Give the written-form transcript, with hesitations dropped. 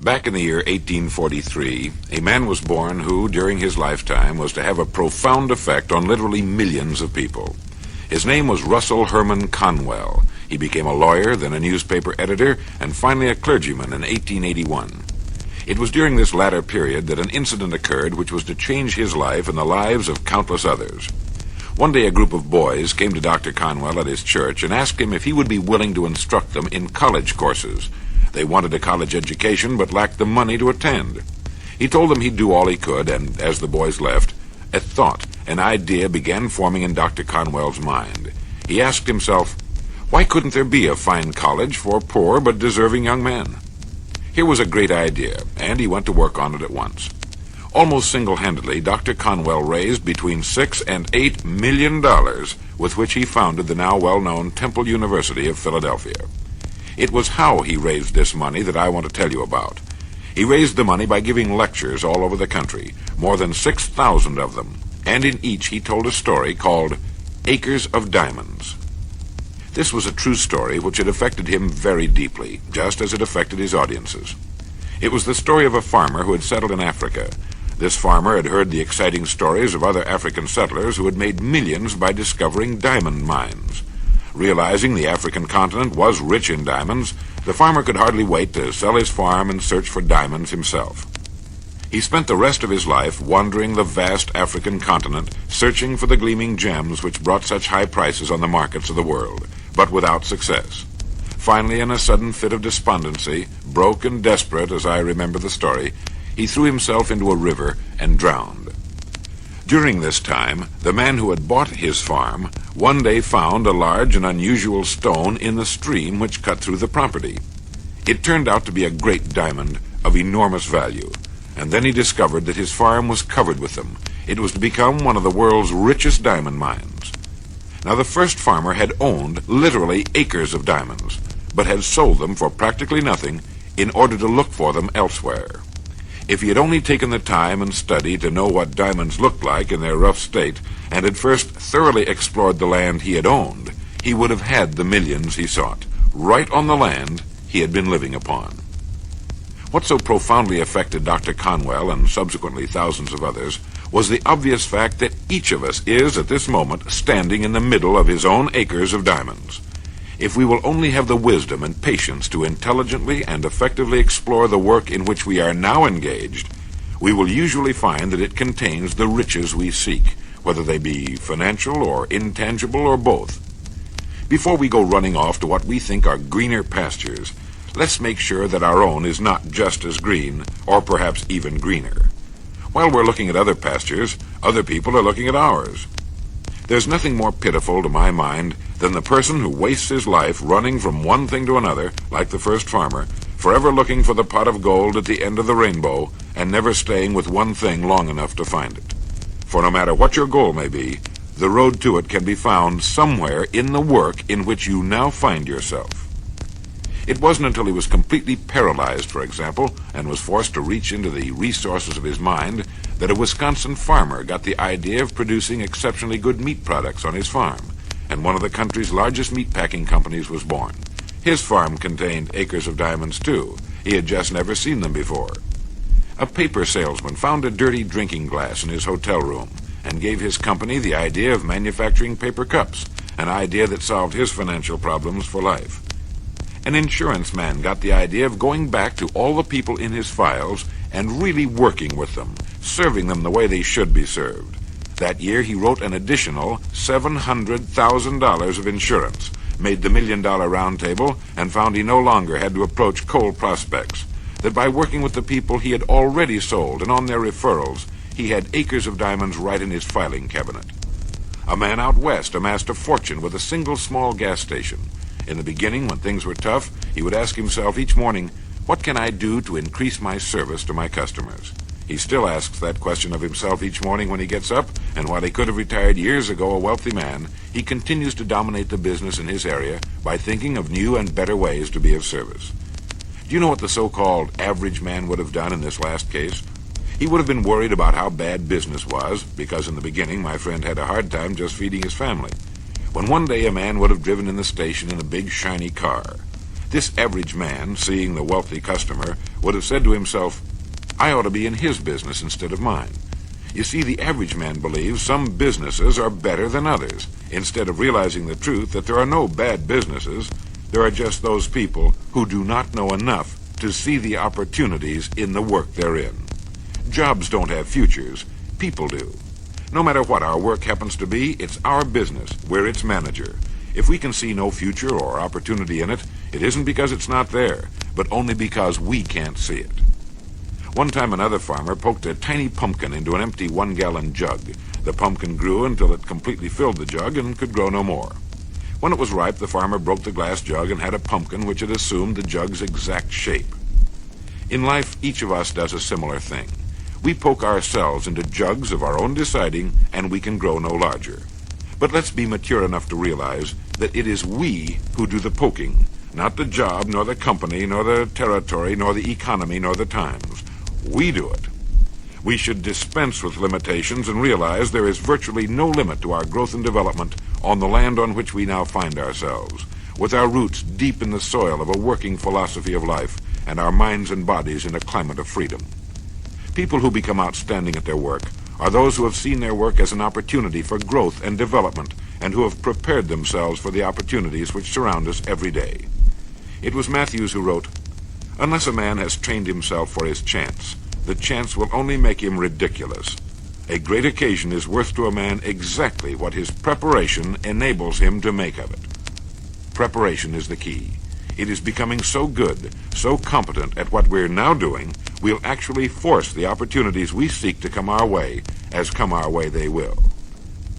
Back in the year 1843, a man was born who, during his lifetime, was to have a profound effect on literally millions of people. His name was Russell Herman Conwell. He became a lawyer, then a newspaper editor, and finally a clergyman in 1881. It was during this latter period that an incident occurred which was to change his life and the lives of countless others. One day a group of boys came to Dr. Conwell at his church and asked him if he would be willing to instruct them in college courses. They wanted a college education but lacked the money to attend. He told them he'd do all he could, and as the boys left, a thought, an idea began forming in Dr. Conwell's mind. He asked himself, why couldn't there be a fine college for poor but deserving young men? Here was a great idea, and he went to work on it at once. Almost single-handedly, Dr. Conwell raised between $6 and $8 million, with which he founded the now well-known Temple University of Philadelphia. It was how he raised this money that I want to tell you about. He raised the money by giving lectures all over the country, more than 6,000 of them, and in each he told a story called Acres of Diamonds. This was a true story which had affected him very deeply, just as it affected his audiences. It was the story of a farmer who had settled in Africa. This farmer had heard the exciting stories of other African settlers who had made millions by discovering diamond mines. Realizing the African continent was rich in diamonds, the farmer could hardly wait to sell his farm and search for diamonds himself. He spent the rest of his life wandering the vast African continent, searching for the gleaming gems which brought such high prices on the markets of the world, but without success. Finally, in a sudden fit of despondency, broke and desperate as I remember the story, he threw himself into a river and drowned. During this time, the man who had bought his farm one day found a large and unusual stone in the stream which cut through the property. It turned out to be a great diamond of enormous value, and then he discovered that his farm was covered with them. It was to become one of the world's richest diamond mines. Now, the first farmer had owned literally acres of diamonds, but had sold them for practically nothing in order to look for them elsewhere. If he had only taken the time and study to know what diamonds looked like in their rough state, and had first thoroughly explored the land he had owned, he would have had the millions he sought, right on the land he had been living upon. What so profoundly affected Dr. Conwell and subsequently thousands of others was the obvious fact that each of us is at this moment standing in the middle of his own acres of diamonds. If we will only have the wisdom and patience to intelligently and effectively explore the work in which we are now engaged, we will usually find that it contains the riches we seek, whether they be financial or intangible or both. Before we go running off to what we think are greener pastures, let's make sure that our own is not just as green, or perhaps even greener. While we're looking at other pastures, other people are looking at ours. There's nothing more pitiful to my mind than the person who wastes his life running from one thing to another, like the first farmer, forever looking for the pot of gold at the end of the rainbow, and never staying with one thing long enough to find it. For no matter what your goal may be, the road to it can be found somewhere in the work in which you now find yourself. It wasn't until he was completely paralyzed, for example, and was forced to reach into the resources of his mind, that a Wisconsin farmer got the idea of producing exceptionally good meat products on his farm, and one of the country's largest meat-packing companies was born. His farm contained acres of diamonds, too. He had just never seen them before. A paper salesman found a dirty drinking glass in his hotel room and gave his company the idea of manufacturing paper cups, an idea that solved his financial problems for life. An insurance man got the idea of going back to all the people in his files and really working with them, serving them the way they should be served. That year he wrote an additional $700,000 of insurance, made the $1 Million Round Table, and found he no longer had to approach cold prospects, that by working with the people he had already sold and on their referrals, he had acres of diamonds right in his filing cabinet. A man out west amassed a fortune with a single small gas station. In the beginning, when things were tough, he would ask himself each morning, what can I do to increase my service to my customers? He still asks that question of himself each morning when he gets up, and while he could have retired years ago a wealthy man, he continues to dominate the business in his area by thinking of new and better ways to be of service. Do you know what the so-called average man would have done in this last case? He would have been worried about how bad business was, because in the beginning my friend had a hard time just feeding his family. When one day a man would have driven in the station in a big shiny car. This average man, seeing the wealthy customer, would have said to himself, "I ought to be in his business instead of mine." You see, the average man believes some businesses are better than others, instead of realizing the truth that there are no bad businesses. There are just those people who do not know enough to see the opportunities in the work they're in. Jobs don't have futures. People do. No matter what our work happens to be, it's our business. We're its manager. If we can see no future or opportunity in it, it isn't because it's not there, but only because we can't see it. One time another farmer poked a tiny pumpkin into an empty 1-gallon jug. The pumpkin grew until it completely filled the jug and could grow no more. When it was ripe, the farmer broke the glass jug and had a pumpkin which had assumed the jug's exact shape. In life, each of us does a similar thing. We poke ourselves into jugs of our own deciding, and we can grow no larger. But let's be mature enough to realize that it is we who do the poking, not the job, nor the company, nor the territory, nor the economy, nor the times. We do it. We should dispense with limitations and realize there is virtually no limit to our growth and development on the land on which we now find ourselves, with our roots deep in the soil of a working philosophy of life and our minds and bodies in a climate of freedom. People who become outstanding at their work are those who have seen their work as an opportunity for growth and development and who have prepared themselves for the opportunities which surround us every day. It was Matthews who wrote, "Unless a man has trained himself for his chance, the chance will only make him ridiculous. A great occasion is worth to a man exactly what his preparation enables him to make of it." Preparation is the key. It is becoming so good, so competent at what we're now doing, we'll actually force the opportunities we seek to come our way, as come our way they will.